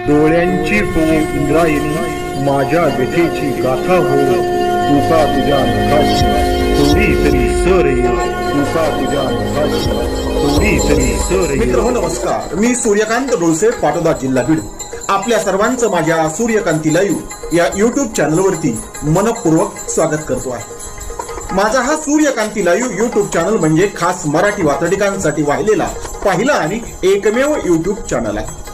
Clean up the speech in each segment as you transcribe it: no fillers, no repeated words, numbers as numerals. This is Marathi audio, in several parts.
डोळ्यांची हो इंद्रायणी, माझ्या व्यथेची गाथा हो, तुका तुझ्या नखाशी थोडी तरी सर ये, तुका तुझ्या नखाशी थोडी तरी सर ये. मित्र हो नमस्कार, मी सूर्यकांत डोळसे, पाटोदा, जिल्हा बीड. आपल्या सर्वांचं माझ्या सूर्यकांती लाईव्ह या युट्यूब चॅनलवरती मनपूर्वक स्वागत करतो आहे. माझा हा सूर्यकांती लाईव्ह युट्यूब चॅनल म्हणजे खास मराठी वात्रटिकांसाठी वाहिलेला पहिला आणि एकमेव युट्यूब चॅनल आहे.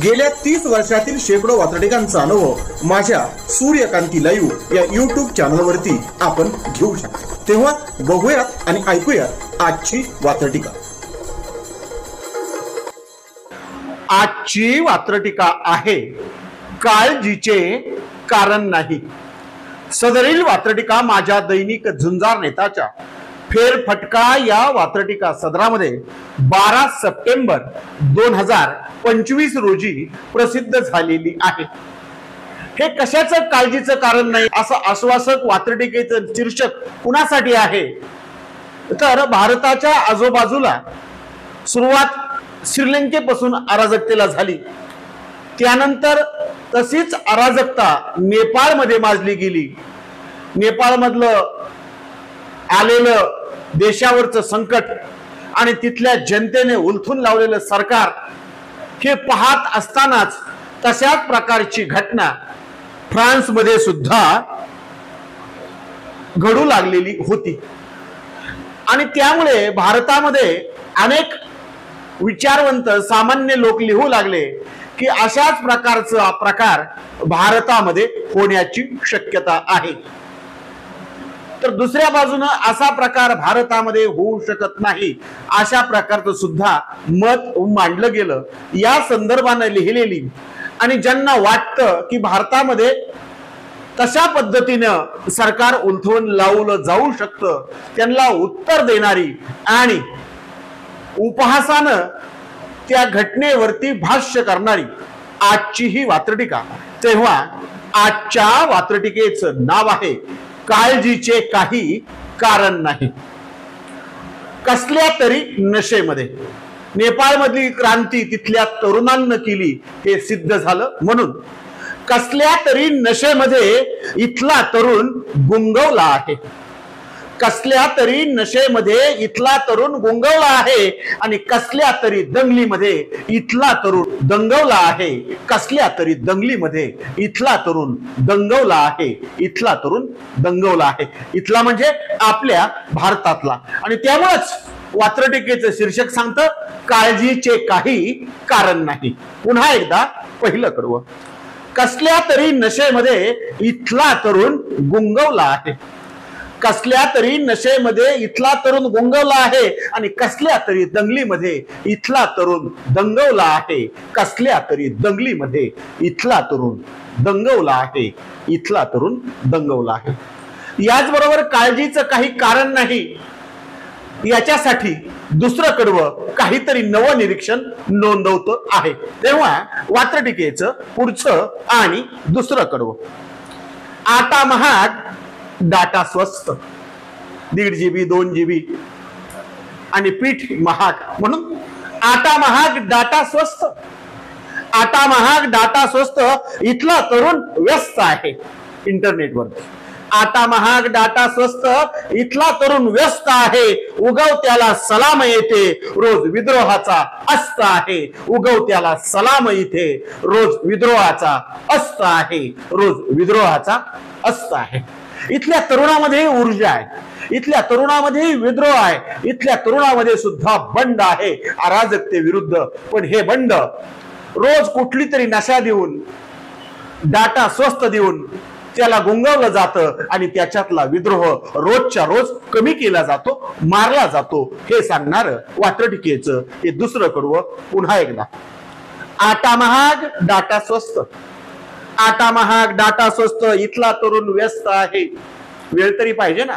गेल्या 30 वर्षातील शेकडो वात्रटिकांचा अनुभव माझ्या सूर्यकांती लाईव्ह या युट्यूब चॅनलवरती आपण घेऊ शकता. तेव्हा बघूयात आणि ऐकूयात आजची वात्रटिका. आजची वात्रटिका आहे काळजीचे कारण नाही. सदरील वात्रटिका माझ्या दैनिक झुंजार नेताच्या फेरफटका या वात्रटिका सदरामध्ये 12 सप्टेंबर 2025 रोजी प्रसिद्ध झालेली आहे. हे कशाचं काळजीचं कारण नाही असं आश्वासक वात्रटिकेचं शीर्षक कुणासाठी आहे तर भारताच्या आजूबाजूला सुरुवात श्रीलंकेपासून अराजकतेला झाली, त्यानंतर तशीच अराजकता नेपाळमध्ये माजली गेली. नेपाळमधलं आलेलं देशावरचं संकट आणि तिथल्या जनतेने उलथून लावलेलं सरकार हे पाहत असतानाच तशाच प्रकारची घटना फ्रान्समध्ये सुद्धा घडू लागलेली होती. आणि त्यामुळे भारतामध्ये अनेक विचारवंत सामान्य लोक लिहू लागले की अशाच प्रकारचा प्रकार भारतामध्ये होण्याची शक्यता आहे. तर दुसऱ्या बाजूने असा प्रकार भारतामध्ये होऊ शकत नाही अशा प्रकारचं सुद्धा मत मांडलं गेलं. या संदर्भाने लिहिलेली आणि ज्यांना वाटतं की भारतामध्ये तशा पद्धतीनं सरकार उलथवून लावलं जाऊ शकतं त्यांना उत्तर देणारी आणि उपहासानं त्या घटनेवरती भाष्य करणारी आजची ही वात्रटिका. तेव्हा आजच्या वात्रटिकेचं नाव आहे काळजीचे काही कारण नाही. कसल्या तरी नशेमध्ये नेपाळमधली क्रांती तिथल्या तरुणांना केली हे सिद्ध झालं. म्हणून कसल्या तरी नशेमध्ये इथला तरुण गुंगवला आहे. कसल्या तरी नशेमध्ये इथला तरुण गुंगवला आहे आणि कसल्या तरी दंगलीमध्ये इथला तरुण दंगवला आहे. कसल्या तरी दंगलीमध्ये इथला तरुण दंगवला आहे. इथला तरुण दंगवला आहे. इथला म्हणजे आपल्या भारतातला. आणि त्यामुळेच वात्रटिकेचं शीर्षक सांगतं काळजीचे काही कारण नाही. पुन्हा एकदा पहिलं कडवं. कसल्या तरी नशेमध्ये इथला तरुण गुंगवला आहे. कसल्या तरी नशेमध्ये इथला तरुण गुंगवला आहे आणि कसल्या तरी दंगलीमध्ये इथला तरुण दंगवला आहे. कसल्या तरी दंगलीमध्ये इथला तरुण दंगवला आहे. इथला तरुण दंगवला आहे. याचबरोबर काळजीचं काही कारण नाही याच्यासाठी दुसरं कडवं काहीतरी नवनिरीक्षण नोंदवत आहे. तेव्हा वात्रटिकेचं पुढचं आणि दुसरं कडवं. आटा महाग, डाटा स्वस्त. 1.5 GB 2 GB आणि पीठ महाग, म्हणून आटा महाग डाटा स्वस्त. आटा महाग डाटा स्वस्त. इथला तरुण व्यस्त आहे इंटरनेटवर. आटा महाग डाटा स्वस्त. इथला तरुण व्यस्त आहे. उगवत्याला सलाम येते रोज विद्रोहाचा अस्त आहे. उगवत्याला सलाम इथे रोज विद्रोहाचा अस्त आहे. रोज विद्रोहाचा अस्त आहे. इथल्या तरुणामध्ये ऊर्जा आहे. इथल्या तरुणामध्ये विद्रोह आहे. इथल्या तरुणामध्ये सुद्धा बंड आहे अराजकते विरुद्ध. पण हे बंड रोज कुठली तरी नशा देऊन डाटा स्वस्त देऊन त्याला गुंगवलं जातं आणि त्याच्यातला विद्रोह रोजच्या रोज कमी केला जातो, मारला जातो. हे सांगणार वात्रटिकेचं हे दुसरं कडवं. पुन्हा एकदा. आटा महाग डाटा स्वस्त. आटा महाग डाटा स्वस्त. इथला तरुण व्यस्त आहे. वेळ तरी पाहिजे ना.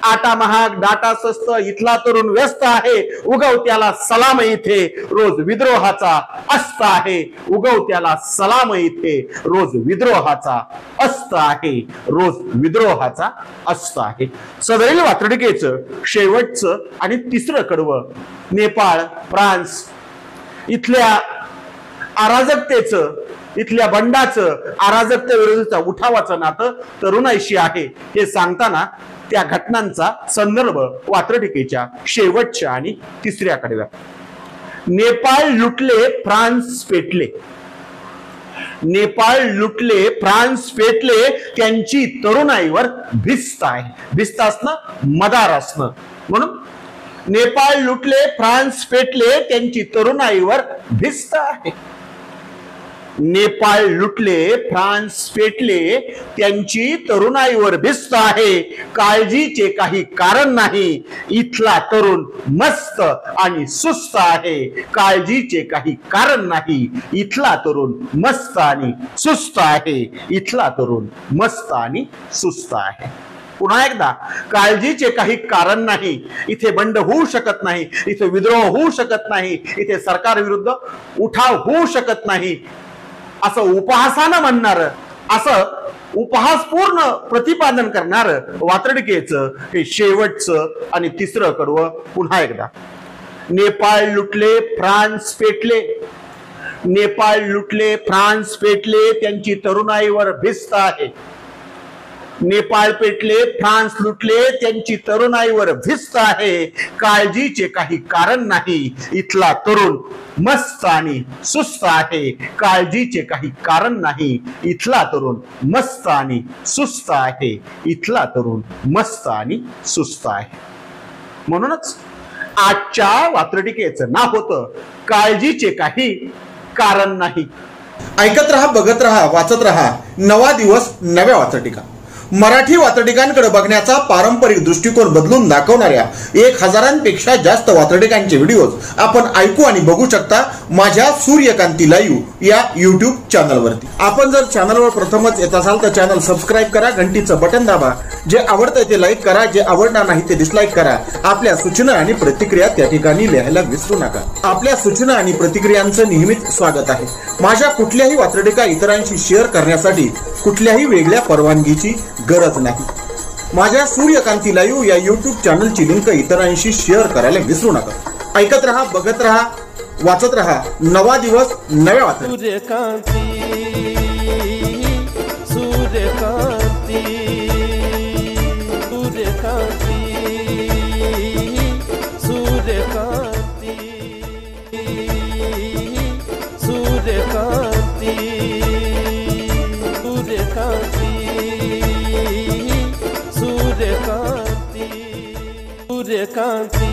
आटा महाग डाटा स्वस्त. इथला तरुण व्यस्त आहे. उगवत्याला सलाम इथे रोज विद्रोहाचा अस्त आहे. उगवत्याला सलाम इथे रोज विद्रोहाचा अस्त आहे. रोज विद्रोहाचा अस्त आहे. सदरील वात्रटिकेचं शेवटचं आणि तिसरं कडवं नेपाळ, फ्रान्स इथल्या अराजकतेचं इथल्या बंडाचं अराजकते विरोधाच्या उठावाचं नातं तरुणाईशी आहे हे सांगताना त्या घटनांचा संदर्भ वात्रटिकेच्या शेवटच्या आणि तिसऱ्या कडव्या. नेपाळ लुटले, फ्रान्स पेटले. नेपाळ लुटले, फ्रान्स पेटले, त्यांची तरुणाईवर भिस्त आहे. भिस्त असणं मदार असणं. म्हणून नेपाळ लुटले, फ्रान्स पेटले, त्यांची तरुणाईवर भिस्त आहे. नेपाळ लुटले, फ्रान्स पेटले, त्यांची तरुणाईवर भिस्त आहे. काळजीचे काही कारण नाही, इथला तरुण मस्त आणि सुस्त आहे. काळजीचे काही कारण नाही, इथला तरुण मस्त आणि सुस्त आहे. इथला तरुण मस्त आणि सुस्त आहे. पुन्हा एकदा, काळजीचे काही कारण नाही, इथे बंड होऊ शकत नाही, इथे विद्रोह होऊ शकत नाही, इथे सरकार विरुद्ध उठाव होऊ शकत नाही असं उपहासानं म्हणणार, असं उपहासपूर्ण प्रतिपादन करणार वात्रटिकेचं हे शेवटचं आणि तिसरं कडवं पुन्हा एकदा. नेपाळ लुटले, फ्रान्स पेटले. नेपाळ लुटले, फ्रान्स पेटले, त्यांची तरुणाईवर भिस्त आहे. नेपाळ पेटले, फ्रान्स लुटले, त्यांची तरुणाईवर भिस्त आहे. काळजीचे काही कारण नाही, इथला तरुण मस्त आणि सुस्त आहे. काळजीचे काही कारण नाही, इथला तरुण मस्त आणि सुस्त आहे. इथला तरुण मस्त आणि सुस्त आहे. म्हणूनच आजच्या वात्रटिकेचं नाव होतं काळजीचे काही कारण नाही. ऐकत रहा, बघत रहा, वाचत रहा. नवा दिवस, नव्या वात्रटिका. मराठी वात्रटिकांकडे बघण्याचा पारंपरिक दृष्टिकोन बदलून दाखवणाऱ्या 1000पेक्षा जास्त वात्रटिकांचे व्हिडिओज आपण ऐकू आणि बघू शकता माझ्या सूर्यकांती लाईव्ह या युट्यूब चॅनलवरती. आपण जर चॅनलवर प्रथमच येत असाल तर चॅनल सबस्क्राईब करा, घंटीचं बटन दाबा. जे आवडतंय ते लाईक करा, जे आवडणार नाही ते डिसलाईक करा. आपल्या सूचना आणि प्रतिक्रिया त्या ठिकाणी लिहायला विसरू नका. आपल्या सूचना आणि प्रतिक्रियांचं नेहमीच स्वागत आहे. माझ्या कुठल्याही वात्रटिका इतरांशी शेअर करण्यासाठी कुठल्याही वेगळ्या परवानगीची गरज नाही. माझ्या सूर्यकांती लाईव्ह या युट्यूब चॅनलची लिंक इतरांशी शेअर करायला विसरू नका. ऐकत रहा, बघत रहा, वाचत रहा. नवा दिवस, नव्या वात्रटिका. सूर्यकांती, सूर्यकांती, सूर्यकांती, सूर्यकांती, सूर्यकांती, सूर्यकांती, सूर्यकांती, सूर्यकांती.